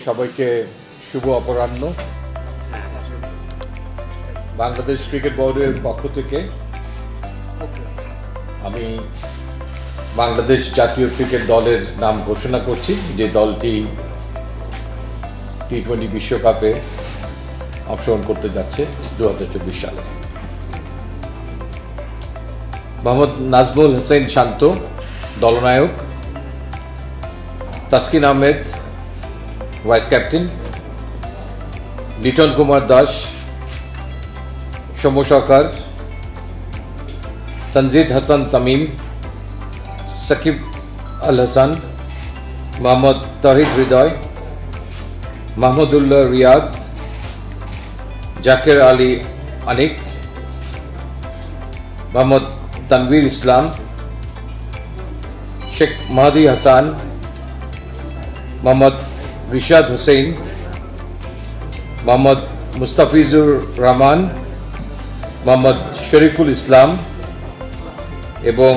সবাইকে শুভ অপরাহ্ন। বাংলাদেশ ক্রিকেট বোর্ডের পক্ষ থেকে আমি বাংলাদেশ জাতীয় ক্রিকেট দলের নাম ঘোষণা করছি, যে দলটি টি-20 বিশ্বকাপে অংশগ্রহণ করতে যাচ্ছে 2024 সালে। মোহাম্মদ নাজমুল হোসেন শান্ত দলনায়ক, তাসকিন আহমেদ ভাইস ক্যাপ্টেন, লিটন কুমার দাস, সৌম্য সরকার, তনজিদ হাসান তামিম, সাকিব আল হাসান, মোহাম্মদ তহিদ হৃদয়, মাহমুদুল্লাহ রিয়াদ, জাকের আলী আনিক, মোহাম্মদ তানভীর ইসলাম, শেখ মাহাদি হাসান, মোহাম্মদ রিশাদ হোসেন, মোহাম্মদ মুস্তাফিজুর রহমান, মোহাম্মদ শরীফুল ইসলাম এবং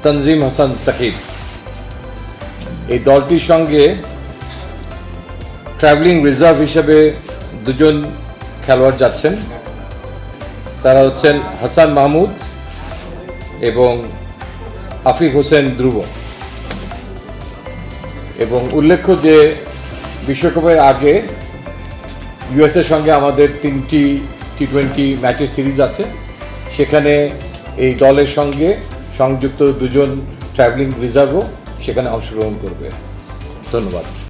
তনজিম হাসান সাকিব। এই দলটির সঙ্গে ট্রাভেলিং রিজার্ভ হিসেবে দুজন খেলোয়াড় যাচ্ছেন। তারা হচ্ছেন হাসান মাহমুদ এবং আফিফ হোসেন ধ্রুব। এবং উল্লেখ্য যে বিশ্বকাপের আগে ইউএসের সঙ্গে আমাদের 3টি টি-20 ম্যাচের সিরিজ আছে, সেখানে এই দলের সঙ্গে সংযুক্ত দুজন ট্রাভেলিং রিজার্ভও সেখানে অংশগ্রহণ করবে। ধন্যবাদ।